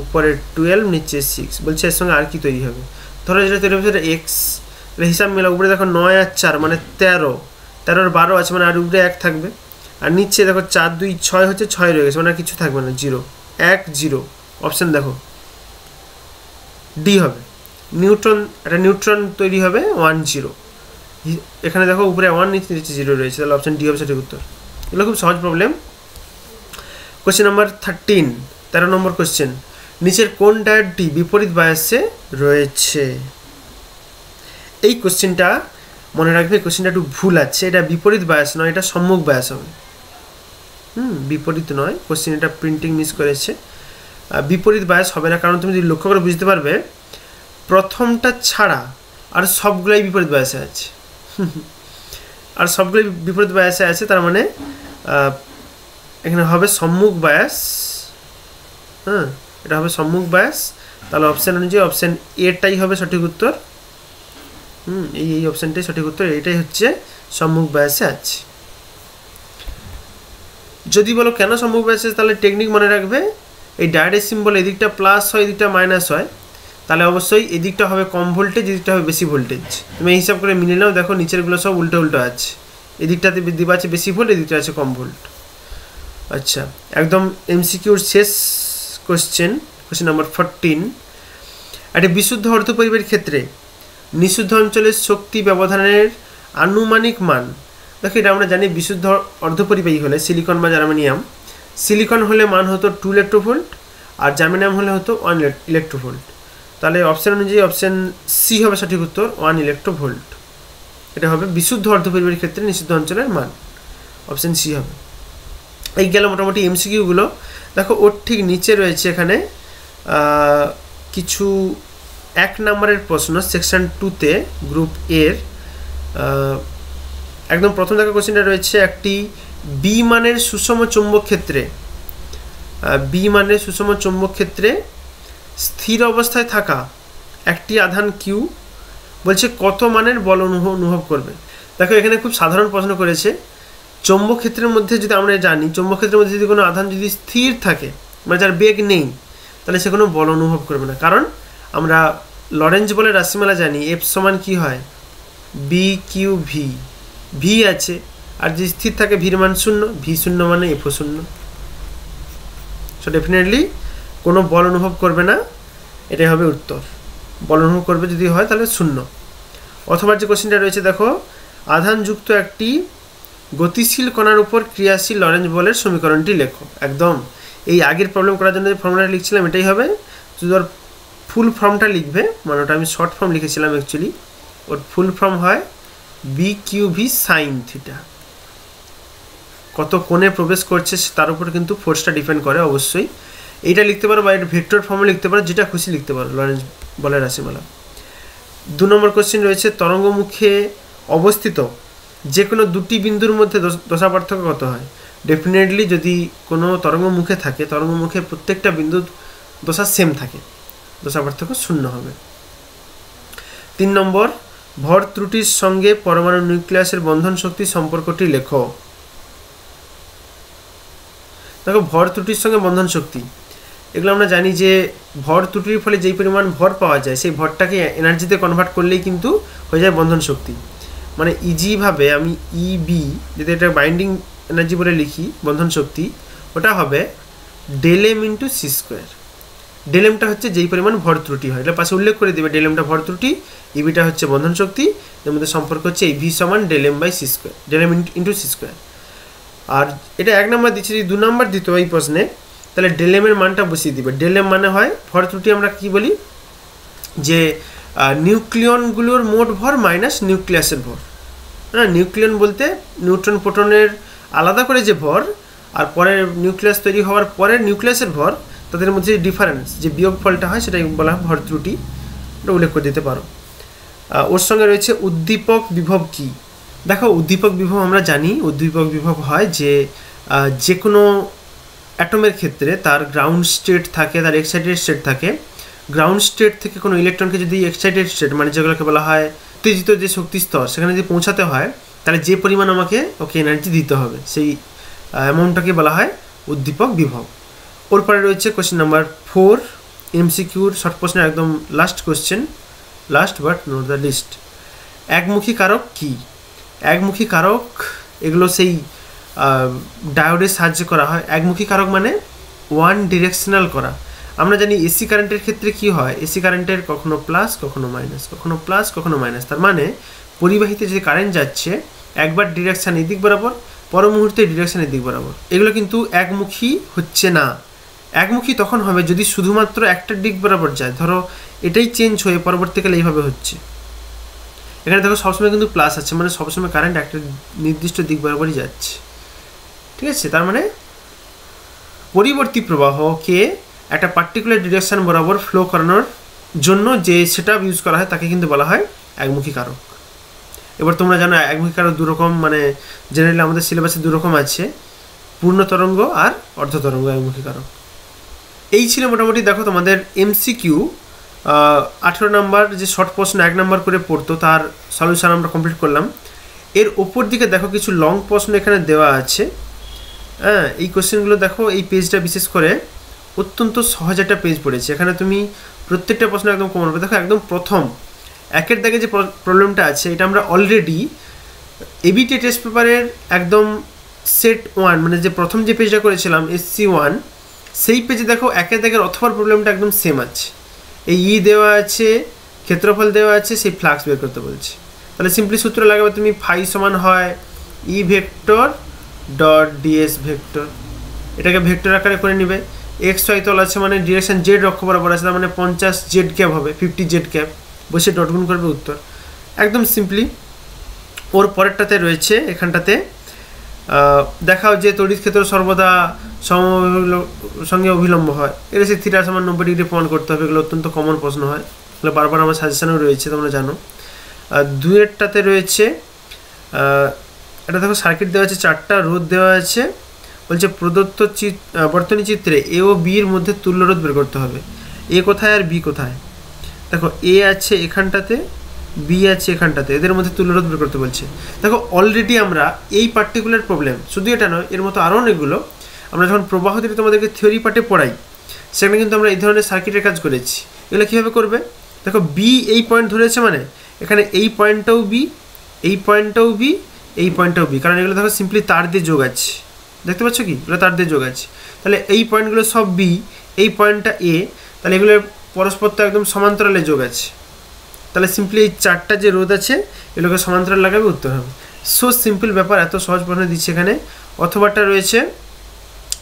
উপরে 12 নিচে 6, বলছে এর সঙ্গে আর কি তৈরি হবে? ধরো যেটা তৈরি হবে সেটা এক্স, হিসাব মেলা, উপরে দেখো 9 আর 4 মানে 13, 13 আর 12 আছে মানে আর উপরে 1 থাকবে, আর নিচে দেখো 4 2 6 হচ্ছে 6 রয়ে গেছে মানে আর কিছু থাকবে না, 0 1 0। অপশন দেখো ডি হবে, নিউট্রন তৈরি হবে 1 0। এখানে দেখো উপরে 1 নিচে 0 রয়েছে, তাহলে অপশন ডি হবে সঠিক উত্তর। এগুলো খুব সহজ প্রবলেম। কোশ্চেন নাম্বার 13 নম্বর কোশ্চেন, নিচের কোন ডায়োডটি বিপরীত বায়াসে রয়েছে? এই কোশ্চেনটা মনে রাখবে, কোশ্চেনটা একটু ভুল আছে, এটা বিপরীত বায়াস নয়, এটা সম্মুখ বায়াস হবে। বিপরীত নয়, কোশ্চেন এটা প্রিন্টিং মিস করেছে। বিপরীত বায়াস হবে না, কারণ তুমি যদি লক্ষ্য করে বুঝতে পারবে প্রথমটা ছাড়া আর সবগুলাই বিপরীত বায়াসে আছে। আর সবগুলোই বিপরীত বায়াসে আছে, তার মানে এখানে হবে সম্মুখ বায়াস। এটা হবে সম্মুখ বায়াস। তাহলে অপশান অনুযায়ী অপশান এটাই হবে সঠিক উত্তর। এই অপশানটাই সঠিক উত্তর, এইটাই হচ্ছে সম্মুখ বায়াসে আছে। যদি বলো কেন সম্মুখ বায়াসে, তাহলে টেকনিক মনে রাখবে, এই ডায়োডের সিম্বল এদিকটা প্লাস হয় এদিকটা মাইনাস হয়, তাহলে অবশ্যই এদিকটা হবে কম ভোল্টেজ, এদিকটা হবে বেশি ভোল্টেজ। তুমি হিসাব করে মিলে নাও, দেখো নিচেরগুলো সব উল্টো উল্টো আছে, এদিকটাতে দেওয়া আছে বেশি ভোল্ট, এদিকটা আছে কম ভোল্ট। আচ্ছা, একদম এমসিকিউর শেষ কোশ্চেন নাম্বার 14, একটা বিশুদ্ধ অর্ধপরিবাহীর ক্ষেত্রে নিষিদ্ধ অঞ্চলের শক্তি ব্যবধানের আনুমানিক মান। দেখো এটা আমরা জানি, বিশুদ্ধ অর্ধপরিবাহী হলে সিলিকন বা জার্মেনিয়াম, সিলিকন হলে মান হতো 2 ইলেকট্রোভোল্ট আর জার্মেনিয়াম হলে হতো 1 ইলেকট্রোভোল্ট। তাহলে অপশান অনুযায়ী অপশান সি হবে সঠিক উত্তর, 1 ইলেকট্রোভোল্ট। এটা হবে বিশুদ্ধ অর্ধপরিবাহীর ক্ষেত্রে নিষিদ্ধ অঞ্চলের মান, অপশান সি হবে। এই গেল মোটামুটি এমসিকিউগুলো। দেখো ওর ঠিক নিচে রয়েছে এখানে কিছু 1 নম্বরের প্রশ্ন সেকশন 2-তে গ্রুপ এর। একদম প্রথম দেখা কোশ্চেনটা রয়েছে, একটি বি মানের সুষম চৌম্বক ক্ষেত্রে, বি মানের সুষম চৌম্বক ক্ষেত্রে স্থির অবস্থায় থাকা একটি আধান কিউ বলছে কত মানের বল অনুভব করবে। দেখো এখানে খুব সাধারণ প্রশ্ন করেছে, চৌম্বক ক্ষেত্রের মধ্যে যদি আমরা জানি, চৌম্বক ক্ষেত্রের মধ্যে যদি কোনো আধান যদি স্থির থাকে, মানে যার বেগ নেই, তাহলে সে কোনো বল অনুভব করবে না। কারণ আমরা লরেঞ্জ বলের রাশিমালা জানি, এফ সমান কী হয়, বি কিউ ভি, ভি আছে আর যে স্থির থাকে ভির মান 0, ভি 0 মানে এফও 0। সো ডেফিনেটলি কোনো বল অনুভব করবে না, এটাই হবে উত্তর। বল অনুভব করবে যদি হয় তাহলে 0। অথবা যে কোশ্চেনটা রয়েছে দেখো, আধানযুক্ত একটি গতিশীল কণার উপর ক্রিয়াশীল লরেঞ্জ বলের সমীকরণটি লেখো। একদম এই আগের প্রবলেম করার জন্য যে ফর্মুলাটা লিখছিলাম এটাই হবে, যদি ওর ফুল ফর্মটা লিখবে, মানে ওটা আমি শর্ট ফর্ম লিখেছিলাম অ্যাকচুয়ালি, ওর ফুল ফর্ম হয় B Q V sine theta. কত কোণে প্রবেশ করছে তার উপর কিন্তু ফোর্সটা ডিপেন্ড করে অবশ্যই। এইটা লিখতে পারো বা এটা ভেক্টর ফর্মে লিখতে পারো, যেটা খুশি লিখতে পারো লরেঞ্জ বলের রাশিমালা। 2 নম্বর কোশ্চেন রয়েছে, তরঙ্গমুখে অবস্থিত যে কোনো দুটি বিন্দুর মধ্যে দশা পার্থক্য কত হয়? ডেফিনেটলি যদি কোনো তরঙ্গমুখে থাকে, তরঙ্গমুখে প্রত্যেকটা বিন্দুর দশা সেম থাকে, দশা পার্থক্য 0 হবে। 3 নম্বর, ভর ত্রুটির সঙ্গে পরমাণু নিউক্লিয়াসের বন্ধন শক্তি সম্পর্কটি লেখো। দেখো ভর ত্রুটির সঙ্গে বন্ধন শক্তি, এগুলো আমরা জানি যে ভর ত্রুটির ফলে যেই পরিমাণ ভর পাওয়া যায় সেই ভরটাকে এনার্জিতে কনভার্ট করলেই কিন্তু হয়ে যায় বন্ধন শক্তি। মানে ইজিভাবে আমি ইবি যদি এটা বাইন্ডিং এনার্জি বলে লিখি বন্ধন শক্তি, ওটা হবে del m into c square. Del এমটা হচ্ছে যেই পরিমাণ ভর ত্রুটি হয়, এটা পাশে উল্লেখ করে দেবে, ডেল এমটা ভর ত্রুটি, ইবিটা হচ্ছে বন্ধন শক্তি, এর মধ্যে সম্পর্ক হচ্ছে এই ভি সমান del m by c square, del m into c square. আর এটা 1 নম্বর দিচ্ছে, যদি 2 নম্বর দিত এই প্রশ্নে তাহলে ডেল এম এর মানটা বসিয়ে দিবে। ডেল এম মানে হয় ভর ত্রুটি, আমরা কি বলি যে নিউক্লিয়নগুলোর মোট ভর মাইনাস নিউক্লিয়াসের ভর। হ্যাঁ, নিউক্লিয়ন বলতে নিউট্রন প্রোটনের আলাদা করে যে ভর আর পরের নিউক্লিয়াস তৈরি হওয়ার পরের নিউক্লিয়াসের ভর, তাদের মধ্যে যে ডিফারেন্স, যে বিয়োগ ফলটা হয় সেটাই বলা হয় ভর ত্রুটি, এটা উল্লেখ করে দিতে পারো। ওর সঙ্গে রয়েছে উদ্দীপক বিভব কি। দেখো উদ্দীপক বিভব আমরা জানি, উদ্দীপক বিভব হয় যে কোনো অ্যাটমের ক্ষেত্রে তার গ্রাউন্ড স্টেট থাকে, তার এক্সাইটেড স্টেট থাকে। গ্রাউন্ড স্টেট থেকে কোনো ইলেকট্রনকে যদি এক্সাইটেড স্টেট, মানে যেগুলোকে বলা হয় উত্তেজিত যে শক্তি স্তর, সেখানে যদি পৌঁছাতে হয় তাহলে যে পরিমাণ আমাকে ওকে এনার্জি দিতে হবে, সেই অ্যামাউন্টটাকে বলা হয় উদ্দীপক বিভব। ওর পরে রয়েছে কোশ্চেন নাম্বার 4, এমসিকিউর শর্ট প্রশ্নের একদম last question, last but not the least. একমুখী কারক কি? একমুখী কারক এগুলো সেই ডায়োডের সাহায্যে করা হয়। একমুখী কারক মানে ওয়ান ডিরেকশনাল করা। আমরা জানি এসি কারেন্টের ক্ষেত্রে কি হয়, এসি কারেন্টের কখনো প্লাস কখনো মাইনাস, কখনো প্লাস কখনো মাইনাস। তার মানে পরিবাহিতে যে কারেন্ট যাচ্ছে একবার ডিরেকশান এদিক বরাবর, পর মুহূর্তে ডিরেকশনের দিক বরাবর। এগুলো কিন্তু একমুখী হচ্ছে না। একমুখী তখন হবে যদি শুধুমাত্র একটা দিক বরাবর যায়, ধরো এটাই চেঞ্জ হয়ে পরবর্তীকালে এইভাবে হচ্ছে। এখানে দেখো সবসময় কিন্তু প্লাস আছে, মানে সবসময় কারেন্ট একটা নির্দিষ্ট দিক বরাবরই যাচ্ছে, ঠিক আছে। তার মানে পরিবর্তী প্রবাহকে একটা পার্টিকুলার ডিরেকশন বরাবর ফ্লো করানোর জন্য যে সেটআপ ইউজ করা হয় তাকে কিন্তু বলা হয় একমুখী কারক। এবার তোমরা জানো একমুখী কারক দুরকম, মানে জেনারেলি আমাদের সিলেবাসে দুরকম আছে, পূর্ণ তরঙ্গ আর অর্ধ তরঙ্গ একমুখী কারক। এই ছিল মোটামুটি দেখো তোমাদের এমসিকিউ 18 নম্বর যে শর্ট প্রশ্ন 1 নম্বর করে পড়তো তার সলিউশন আমরা কমপ্লিট করলাম। এর ওপর দিকে দেখো কিছু লং প্রশ্ন এখানে দেওয়া আছে। হ্যাঁ, এই কোশ্চেনগুলো দেখো, এই পেজটা বিশেষ করে অত্যন্ত সহজ একটা পেজ পড়েছে। এখানে তুমি প্রত্যেকটা প্রশ্ন একদম কমন হবে। দেখো একদম প্রথম একের দাগে যে প্রবলেমটা আছে এটা আমরা অলরেডি এবিটি টেস্ট পেপারের একদম সেট 1 মানে যে প্রথম যে পেজটা করেছিলাম SC1 সেই পেজে দেখো একের দাগের অথবা প্রবলেমটা একদম সেম আছে। এই দেওয়া আছে, ক্ষেত্রফল দেওয়া আছে, সেই ফ্লাক্স বের করতে বলছে। তাহলে সিম্পলি সূত্র লাগাবে তুমি, ফাই সমান হয় E vector dot DS vector. এটাকে ভেক্টর আকারে করে নিবে। এক্স ওয়াই তল আছে মানে ডিরেকশন জেড অক্ষ বরাবর আছে, তার মানে 50 জেড ক্যাপ হবে, 50 জেড ক্যাপ, বসে ডট গুণ করবে উত্তর। একদম সিম্পলি। ওর পরেরটাতে রয়েছে এখানটাতে দেখাও যে তড়িৎ ক্ষেত্র সর্বদা সঙ্গে অভিলম্ব হয়, এটা সে থিটা সমান 90 ডিগ্রি প্রমাণ করতে হবে। এগুলো অত্যন্ত কমন প্রশ্ন হয়, এগুলো বারবার আমার সাজেশনেও রয়েছে, তোমরা জানো। দুয়েরটাতে রয়েছে এটা দেখো সার্কিট দেওয়া আছে, 4টা রোধ দেওয়া আছে, বলছে প্রদত্ত বর্তনী চিত্রে এ ও বি এর মধ্যে তুল্য রোধ বের করতে হবে। এ কোথায় আর বি কোথায়? দেখো এ আছে এখানটাতে, বি আছে এখানটাতে, এদের মধ্যে তুল্য রোধ বের করতে বলছে। দেখো অলরেডি আমরা এই পার্টিকুলার প্রবলেম, শুধু এটা নয় এর মতো আরও অনেকগুলো আমরা যখন প্রবাহ দিয়ে তোমাদেরকে থিওরি পার্টে পড়াই সেখানে কিন্তু আমরা এই ধরনের সার্কিটের কাজ করেছি। এগুলো কীভাবে করবে? দেখো বি এই পয়েন্ট ধরেছে, মানে এখানে এই পয়েন্টটাও বি, এই পয়েন্টটাও বি, এই পয়েন্টটাও বি, কারণ এগুলো দেখো সিম্পলি তার দিয়ে যোগ আছে, দেখতে পাচ্ছ কি? এগুলো তার দিয়ে যোগ আছে। তাহলে এই পয়েন্টগুলো সব বি, এই পয়েন্টটা এ, তাহলে এগুলোর পরস্পর তো একদম সমান্তরালে যোগ আছে। তাহলে সিম্পলি এই 4টা যে রোধ আছে এগুলোকে সমান্তরাল লাগাবে, উত্তর হবে। সো সিম্পল ব্যাপার, এত সহজ প্রশ্ন দিচ্ছে এখানে। অথবাটা রয়েছে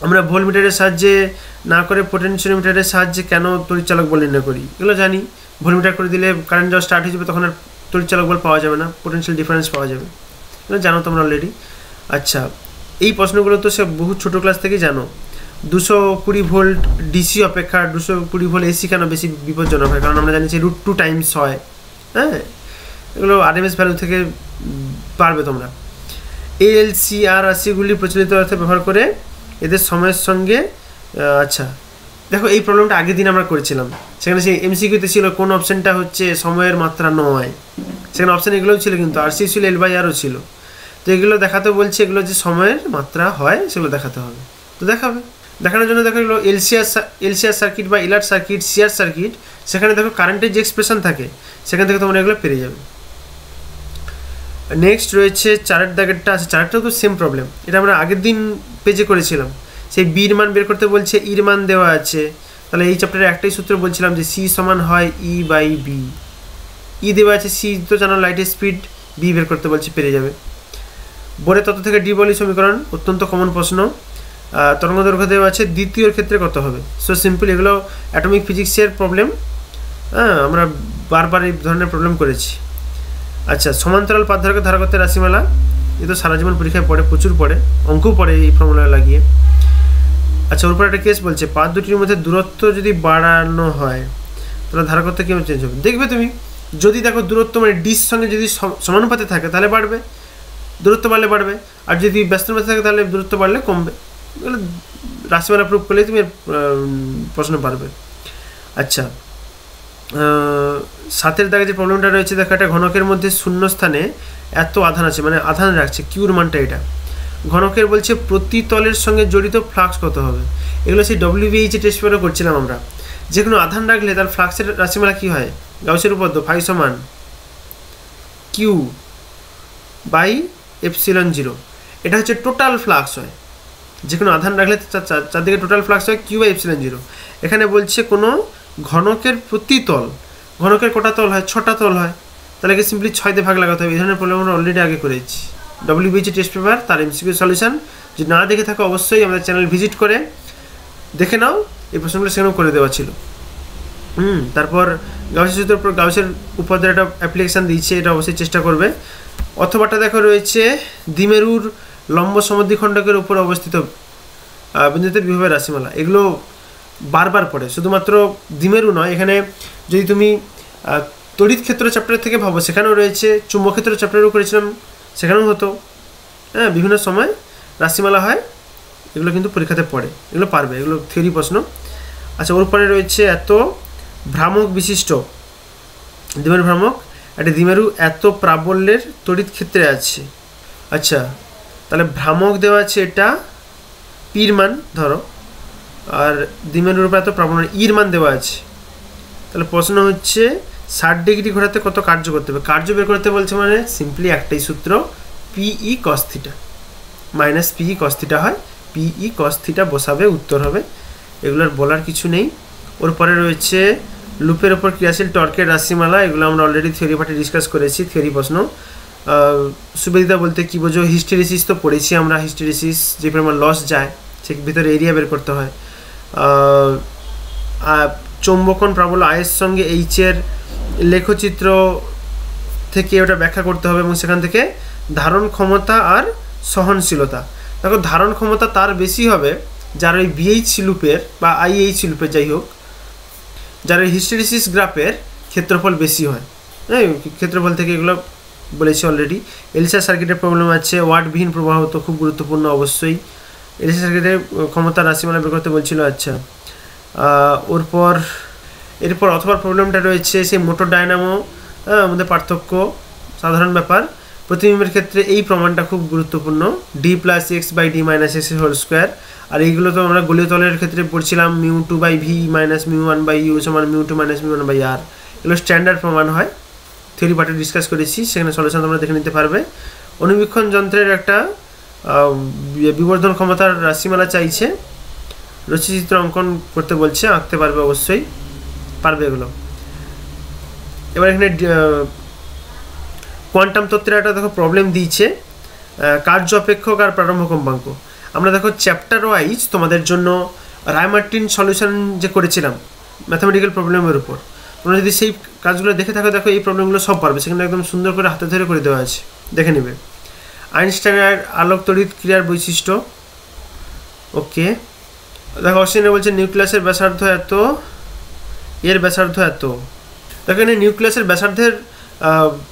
আমরা ভোল্টমিটারের সাহায্যে না করে পোটেনশিওমিটারের সাহায্যে কেন তড়িৎচালক বল নির্ণয় করি, এগুলো জানি। ভোল্টমিটার করে দিলে কারেন্ট যাওয়া স্টার্ট হয়ে যাবে, তখন আর তড়িৎচালক বল পাওয়া যাবে না, পোটেনশিয়াল ডিফারেন্স পাওয়া যাবে, এগুলো জানো তোমরা অলরেডি। আচ্ছা, এই প্রশ্নগুলো তো সে বহু ছোটো ক্লাস থেকেই জানো। 220 ভোল্ট ডিসি অপেক্ষা 220 ভোল্ট এসি কেন বেশি বিপজ্জনক হয়? কারণ আমরা জানি যে √2 টাইমস হয়। হ্যাঁ, এগুলো আরএমএস ভ্যালু থেকে পারবে তোমরা। এএলসি আর রাশিগুলি প্রচলিত অর্থে ব্যবহার করে এদের সময়ের সঙ্গে। আচ্ছা দেখো এই প্রবলেমটা আগের দিন আমরা করেছিলাম, সেখানে সেই এমসিকিউতে ছিল কোন অপশানটা হচ্ছে সময়ের মাত্রা নয়, সেখানে অপশান এগুলোও ছিল, কিন্তু আরসি ছিল, L/Rও ছিল। তো এগুলো দেখাতে বলছে, এগুলো যে সময়ের মাত্রা হয় সেগুলো দেখাতে হবে, তো দেখাবে। দেখানোর জন্য দেখো এগুলো এলসিআর সার্কিট বা এলআর সার্কিট, সিআর সার্কিট, সেখানে দেখো কারেন্টের যে এক্সপ্রেশন থাকে সেখান থেকে তোমরা এগুলো পেরে যাবে। নেক্সট রয়েছে 4 দাগেরটা আছে, 4টাও তো সেম প্রবলেম, এটা আমরা আগের দিন পেজে করেছিলাম। সেই বির মান বের করতে বলছে, ইর মান দেওয়া আছে। তাহলে এই চ্যাপ্টারে একটাই সূত্র বলছিলাম যে সি সমান হয় E/B। ই দেওয়া আছে, সি তো জানো লাইটের স্পিড, বি বের করতে বলছে, পেরে যাবে। বোরের তত্ত্ব থেকে ডি বলি সমীকরণ, অত্যন্ত কমন প্রশ্ন। তরঙ্গ দৈর্ঘ্য দেওয়া আছে, দ্বিতীয়র ক্ষেত্রে কত হবে? সো সিম্পল, এগুলো অ্যাটমিক ফিজিক্সের প্রবলেম। হ্যাঁ, আমরা বারবার এই ধরনের প্রবলেম করেছি। আচ্ছা, সমান্তরাল পাতধারকের ধারকত্বের রাশিমালা, এ তো সারা জীবন পরীক্ষায় পড়ে, প্রচুর পড়ে, অঙ্কও পড়ে এই ফর্মুলা লাগিয়ে। আচ্ছা, ওর পর একটা কেস বলছে, পাত দুটির মধ্যে দূরত্ব যদি বাড়ানো হয় তাহলে ধারকত্ব কীভাবে চেঞ্জ হবে? দেখবে তুমি, যদি দেখো দূরত্ব মানে ডির সঙ্গে যদি সমানুপাতে থাকে তাহলে বাড়বে, দূরত্ব বাড়লে বাড়বে, আর যদি ব্যস্তানুপাতে থাকে তাহলে দূরত্ব বাড়লে কমবে। এগুলো রাশিমালা প্রুফ করলেই তুমি প্রশ্ন পারবে। আচ্ছা, 7 দাগে যে প্রবলেমটা রয়েছে, দেখো একটা ঘনকের মধ্যে শূন্য স্থানে এত আধান আছে, মানে আধান রাখছে, কিউর মানটা এটা। ঘনকের বলছে প্রতি তলের সঙ্গে জড়িত ফ্লাক্স কত হবে? এগুলো সেই WBH টেস্ট পেপারে করছিলাম আমরা। যে কোনো আধান রাখলে তার ফ্লাক্সের রাশিমালা কী হয়? গাউসের উপপাদ্য, ফাই সমান Q/ε0। এটা হচ্ছে টোটাল ফ্লাক্স হয়, যে কোনো আধান রাখলে চারদিকে টোটাল ফ্লাক্স হয় Q/ε0। এখানে বলছে কোনো ঘনকের প্রতি তল, ঘনকের কটা তল হয়? 6টা তল হয়, তাহলে কি সিম্পলি 6 দিয়ে ভাগ লাগাতে হবে। এই ধরনের প্রবলেম আমরা অলরেডি আগে করেছি, WBHE টেস্ট পেপার তার MCQ সলিউশন। যদি না দেখে থাকো অবশ্যই আমাদের চ্যানেল ভিজিট করে দেখে নাও, এই প্রশ্নগুলো সেখানেও করে দেওয়া ছিল। তারপর গাউসের সূত্রের উপর গাউসের উপপাদ্যের একটা অ্যাপ্লিকেশান দিয়েছে, এটা অবশ্যই চেষ্টা করবে। অথবাটা দেখো রয়েছে দ্বিমেরুর লম্ব সমদ্বিখণ্ডকের উপর অবস্থিত বিন্দুতে বিভবের রাশিমালা। এগুলো বারবার পড়ে, শুধুমাত্র দ্বিমেরু নয়, এখানে যদি তুমি তড়িৎ ক্ষেত্র চ্যাপ্টার থেকে ভাবো সেখানেও রয়েছে, চুম্বক ক্ষেত্র চ্যাপ্টারও করেছিলাম সেখানেও হতো। হ্যাঁ, বিভিন্ন সময় রাশিমালা হয়, এগুলো কিন্তু পরীক্ষাতে পড়ে, এগুলো পারবে, এগুলো থিওরি প্রশ্ন। আচ্ছা, ওর পরে রয়েছে এত ভ্রামক বিশিষ্ট দ্বিমেরু ভ্রামক, একটা দ্বিমেরু এত প্রাবল্যের তড়িৎ ক্ষেত্রে আছে। আচ্ছা, তাহলে ভ্রামক দেওয়া আছে এটা পির মান ধরো, আর দ্বিমেরুর উপর এত প্রাবল্য ইর মান দেওয়া আছে। তাহলে প্রশ্ন হচ্ছে 60 ডিগ্রি ঘোরাতে কত কার্য করতে হবে? কার্য বের করতে বলছে মানে সিম্পলি একটাই সূত্র, PE cos θ minus PE cos θ হয়, PE cos θ বসাবে, উত্তর হবে। এগুলোর বলার কিছু নেই। ওর পরে রয়েছে লুপের ওপর ক্রিয়াশীল টর্কের রাশিমালা, এগুলো আমরা অলরেডি থিওরি পার্টে ডিসকাস করেছি, থিওরি প্রশ্ন। সুবিধা বলতে কী বোঝো? হিস্টেরিসিস তো পড়েছি আমরা, হিস্টেরিসিস যে পরিমাণ লস যায় সে ভিতরে এরিয়া বের করতে হয়। চৌম্বকন প্রাবল্য আয়ের সঙ্গে এইচের লেখচিত্র থেকে ওটা ব্যাখ্যা করতে হবে, এবং সেখান থেকে ধারণ ক্ষমতা আর সহনশীলতা। দেখো, ধারণ ক্ষমতা তার বেশি হবে যার ওই BH লুপের বা IH লুপের, যাই হোক, যার ওই হিস্টেরিসিস গ্রাফের ক্ষেত্রফল বেশি হয়। হ্যাঁ, ক্ষেত্রফল থেকে এগুলো বলেছি অলরেডি। এলিসা সার্কিটের প্রবলেম আছে, ওয়াটবিহীন প্রবাহ তো খুব গুরুত্বপূর্ণ অবশ্যই। এলিসা সার্কিটের ক্ষমতা রাশিমালা বের করতে বলছিল। আচ্ছা, এরপর অথবা প্রবলেমটা রয়েছে সেই মোটর ডায়নামো মধ্যে পার্থক্য, সাধারণ ব্যাপার। প্রতিবিম্বের ক্ষেত্রে এই প্রমাণটা খুব গুরুত্বপূর্ণ, D + x/d - x² আর এইগুলো তো আমরা গোলীয় তলের ক্ষেত্রে পড়ছিলাম, μ2/v - μ1/u = μ2 - μ1/r। এগুলো স্ট্যান্ডার্ড প্রমাণ হয়, থিওরি পার্টে ডিসকাস করেছি, সেখানে সলিউশন তোমরা দেখে নিতে পারবে। অনুবীক্ষণ যন্ত্রের একটা বিবর্ধন ক্ষমতার রাশিমালা চাইছে, রশ্মিচিত্র অঙ্কন করতে বলছে, আঁকতে পারবে, অবশ্যই পারবে এগুলো। এবার এখানে কোয়ান্টাম তত্ত্বের একটা দেখো প্রবলেম দিয়েছে, কার্য অপেক্ষক আর প্রারম্ভ কম্পাঙ্ক। আমরা দেখো চ্যাপ্টার ওয়াইজ তোমাদের জন্য রায়-মার্টিন সলিউশন যে করেছিলাম ম্যাথামেটিক্যাল প্রবলেমের উপর, তোমরা যদি সেই কাজগুলো দেখে থাকো, দেখো এই প্রবলেমগুলো সব পারবে, সেখানে একদম সুন্দর করে হাতে ধরে করে দেওয়া আছে, দেখে নেবে। আইনস্টাইনের আলোক তড়িৎ ক্রিয়ার বৈশিষ্ট্য, ওকে। দেখো অশ্বিনে বলছে নিউক্লিয়াসের ব্যাসার্ধ এত, এর ব্যাসার্ধ এত। দেখো এখানে নিউক্লিয়াসের ব্যাসার্ধের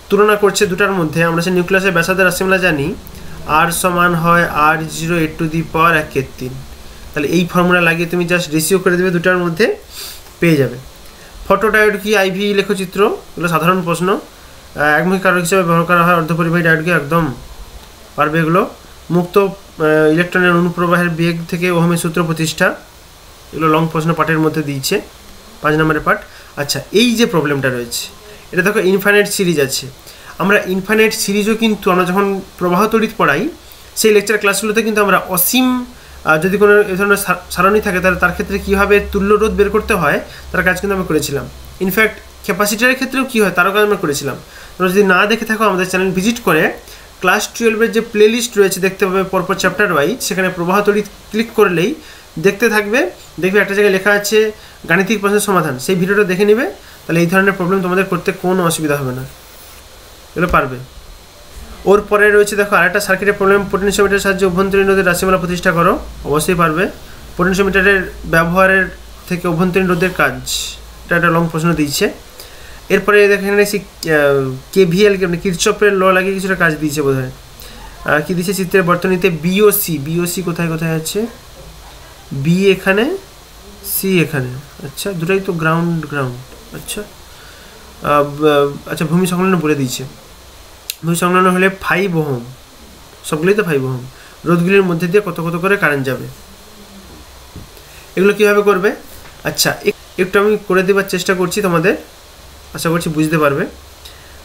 তুলনা করছে দুটার মধ্যে। আমরা সেই নিউক্লিয়াসের ব্যাসার্ধের রাশিমালা জানি, R সমান হয় R0 e⁻⁴। তাহলে এই ফর্মুলা লাগিয়ে তুমি জাস্ট রেশিও করে দেবে, দুটার মধ্যে পেয়ে যাবে। ফটোডায়োড কি, IV লেখচিত্র, এগুলো সাধারণ প্রশ্ন। একমুখী কারক হিসেবে ব্যবহার করা হয় অর্ধপরিবাহী ডায়োডকে, একদম পারবে এগুলো। মুক্ত ইলেকট্রনের অনুপ্রবাহের বেগ থেকে ওহমের সূত্র প্রতিষ্ঠা, এগুলো লং প্রশ্ন পার্টের মধ্যে দিয়েছে, 5 নম্বরের পার্ট। আচ্ছা, এই যে প্রবলেমটা রয়েছে, এটা দেখো ইনফাইনাইট সিরিজ আছে। আমরা ইনফাইনাইট সিরিজও কিন্তু আমরা যখন প্রবাহ তড়িৎ পড়াই সেই লেকচার ক্লাসগুলোতে কিন্তু আমরা অসীম, যদি কোনো এই ধরনের সারণী থাকে তাহলে তার ক্ষেত্রে কীভাবে তুল্য রোধ বের করতে হয় তার কাজ কিন্তু আমরা করেছিলাম। ইনফ্যাক্ট ক্যাপাসিটারের ক্ষেত্রেও কী হয় তারও কাজ আমরা করেছিলাম। তোমরা যদি না দেখে থাকো আমাদের চ্যানেল ভিজিট করে ক্লাস 12-এর যে প্লে লিস্ট রয়েছে দেখতে পাবে পরপর চ্যাপ্টার ওয়াইজ, সেখানে প্রবাহ তড়িৎ ক্লিক করলেই দেখতে থাকবে, দেখবে একটা জায়গায় লেখা আছে গাণিতিক প্রশ্নের সমাধান, সেই ভিডিওটা দেখে নেবে, তাহলে এই ধরনের প্রবলেম তোমাদের করতে কোনো অসুবিধা হবে না, এগুলো পারবে। ওর পরে রয়েছে দেখো আরেকটা সার্কিটের প্রবলেম, পোটেনশিওমিটারের সাহায্যে অভ্যন্তরীণ রোধের রাশিমালা প্রতিষ্ঠা করো, অবশ্যই পারবে। পোটেনশিওমিটারের ব্যবহারের থেকে অভ্যন্তরীণ রোধের কাজ, এটা একটা লং প্রশ্ন দিয়েছে। এরপরে দেখেন KVL কিরচপের ল লাগিয়ে কিছুটা কাজ দিয়েছে বোধ হয়, কী দিয়েছে চিত্রের বর্তনীতে BOC কোথায় কোথায় আছে, B এখানে, C এখানে, আচ্ছা দুটাই তো গ্রাউন্ড, আচ্ছা আচ্ছা ভূমি সংলগ্ন বলে দিয়েছে, ভূমি সংলগ্ন হলে 5 ওহম, সবগুলোই তো 5 ওহম, রোধগুলির মধ্যে দিয়ে কত কত করে কারেন্ট যাবে, এগুলো কীভাবে করবে। আচ্ছা একটু আমি করে দেওয়ার চেষ্টা করছি, তোমাদের আশা করছি বুঝতে পারবে।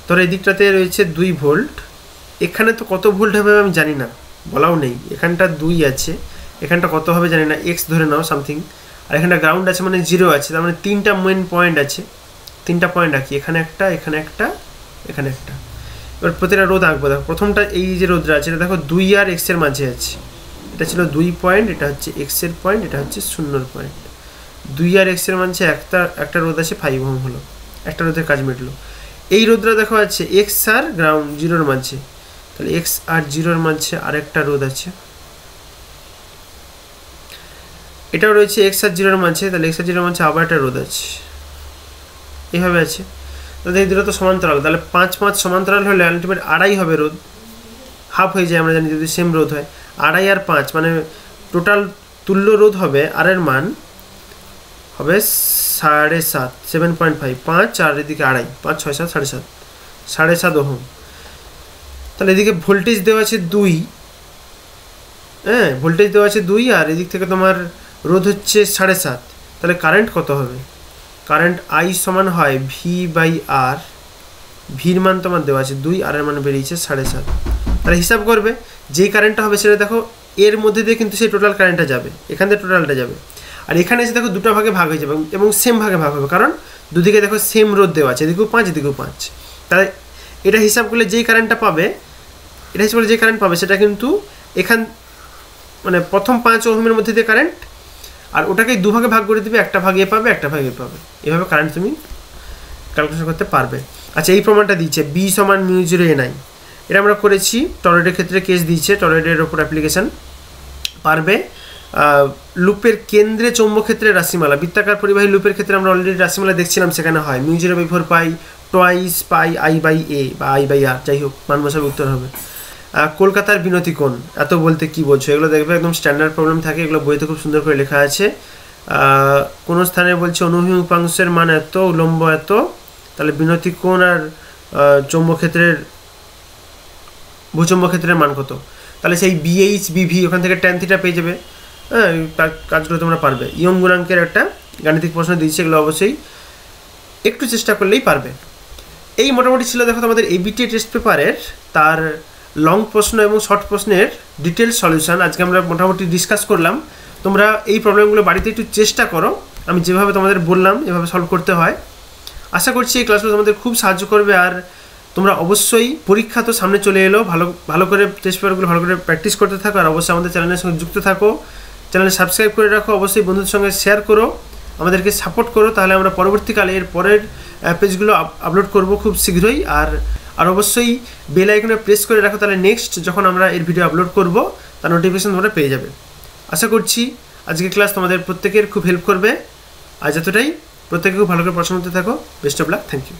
ধরো এই দিকটাতে রয়েছে 2 ভোল্ট, এখানে তো কত ভোল্ট হবে আমি জানি না, বলাও নেই, এখানটা 2 আছে, এখানটা কত হবে জানি না, X ধরে নাও সামথিং, আর এখানটা গ্রাউন্ড আছে মানে 0 আছে, তার মানে 3টা মেন পয়েন্ট আছে, 3টা পয়েন্ট রাখি, এখানে একটা, এখানে একটা, এখানে একটা। এবার প্রতিটা রোধ আঁকবো। দেখো প্রথমটা এই যে রোধটা আছে এটা দেখো 2 আর x এর মাঝে আছে, এটা ছিল 2 পয়েন্ট, এটা হচ্ছে x এর পয়েন্ট, এটা হচ্ছে 0 পয়েন্ট। 2 আর x এর মাঝে একটা রোধ আছে 5 ওহম হলো, একটা রোধের কাজ মিটলো। এই রোধটা দেখো আছে x আর গ্রাউন্ড জিরোর মাঝে, তাহলে x আর জিরোর মাঝে আরেকটা রোধ আছে, এটাও রয়েছে x আর জিরোর মাঝে, তাহলে x আর জিরোর মাঝে আবার একটা রোধ আছে, এইভাবে আছে। তাহলে এই দুটো তো সমান্তরাল, তাহলে 5 5 সমান্তরাল হলে আলটিমেট 2.5 হবে রোধ, হাফ হয়ে যায় আমরা জানি যদি সেম রোধ হয়। 2.5 আর 5 মানে টোটাল তুল্য রোধ হবে আর এর মান হবে 7.5, 7.5, 5 আর এদিকে 2.5, 5 6 7 7.5, 7.5 ওহম। তাহলে এদিকে ভোল্টেজ দেওয়া আছে 2, হ্যাঁ ভোল্টেজ দেওয়া আছে 2 আর এদিক থেকে তোমার রোধ হচ্ছে 7.5, তাহলে কারেন্ট কত হবে? কারেন্ট I সমান হয় V/R, ভির মান তোমার দেওয়া আছে 2 আর এর মান বেরিয়েছে 7.5। তাহলে হিসাব করবে যেই কারেন্টটা হবে সেটা দেখো এর মধ্যে দিয়ে কিন্তু সেই টোটাল কারেন্টটা যাবে, এখান থেকে টোটালটা যাবে, আর এখানে এসে দেখো দুটো ভাগে ভাগ হয়ে যাবে এবং সেম ভাগে ভাগ হবে, কারণ দুদিকে দেখো সেম রোধ দেওয়া আছে, এদিকেও 5 এদিকেও 5। তাহলে এটা হিসাব করলে যেই কারেন্টটা পাবে, এটা হিসাব করলে যে কারেন্ট পাবে সেটা কিন্তু এখান মানে প্রথম 5 ওহমের মধ্যে দিয়ে কারেন্ট, আর ওটাকে দুভাগে ভাগ করে দিবে, একটা ভাগ এ পাবে একটা ভাগ এ পাবে, এভাবে কারেন্ট তুমি ক্যালকুলেশন করতে পারবে। আচ্ছা এই প্রমাণটা দিচ্ছে B সমান μ0 এটা আমরা করেছি টরয়েডের ক্ষেত্রে, কেস দিয়েছে টরয়েডের ওপর অ্যাপ্লিকেশন। পারবে লুপের কেন্দ্রে চৌম্বক ক্ষেত্রের রাশিমালা, বৃত্তাকার পরিবাহী লুপের ক্ষেত্রে আমরা অলরেডি রাশিমালা দেখছিলাম, সেখানে হয় μ0/4 পাই টুয়াইস পাই I/A বা I/R, যাই হোক মান বসাবে উত্তর হবে। কলকাতার বিনতি কোণ, এত বলতে কি বলছো, এগুলো দেখবে একদম স্ট্যান্ডার্ড প্রবলেম থাকে, এগুলো বইতে খুব সুন্দর করে লেখা আছে। কোনো স্থানে বলছে অনুভূমিক উপাংশের মান এত, উলম্ব এত, তাহলে বিনতি কোণ আর চৌম্বক ক্ষেত্রের ভূচৌম্বক ক্ষেত্রের মান কত, তাহলে সেই BH BV ওখান থেকে tan থিটা পেয়ে যাবে। হ্যাঁ কাজগুলো তোমরা পারবে। ইয়ং গুণাঙ্কের একটা গাণিতিক প্রশ্ন দিয়েছে, এগুলো অবশ্যই একটু চেষ্টা করলেই পারবে। এই মোটামুটি ছিল দেখো তোমাদের ABTA টেস্ট পেপারের তার লং প্রশ্ন এবং শর্ট প্রশ্নের ডিটেলস সলিউশন আজকে আমরা মোটামুটি ডিসকাস করলাম। তোমরা এই প্রবলেমগুলো বাড়িতে একটু চেষ্টা করো, আমি যেভাবে তোমাদের বললাম এভাবে সলভ করতে হয়। আশা করছি এই ক্লাসগুলো তোমাদের খুব সাহায্য করবে, আর তোমরা অবশ্যই পরীক্ষা তো সামনে চলে এলো, ভালো করে টেস্ট পেপারগুলো ভালো করে প্র্যাকটিস করতে থাকো, আর অবশ্যই আমাদের চ্যানেলের সঙ্গে যুক্ত থাকো, চ্যানেলে সাবস্ক্রাইব করে রাখো, অবশ্যই বন্ধুদের সঙ্গে শেয়ার করো, আমাদেরকে সাপোর্ট করো, তাহলে আমরা পরবর্তীকালে এর পরের পেজগুলো আপলোড করব খুব শীঘ্রই। আর অবশ্যই বেল আইকনে প্রেস করে রাখো, তাহলে নেক্সট যখন আমরা এর ভিডিও আপলোড করব তার নোটিফিকেশন তোমরা পেয়ে যাবে। আশা করছি আজকের ক্লাস তোমাদের প্রত্যেকের খুব হেল্প করবে। আজ এতটাই, প্রত্যেকে খুব ভালো করে পড়াশোনা করতে থাকো। Best of luck, thank you.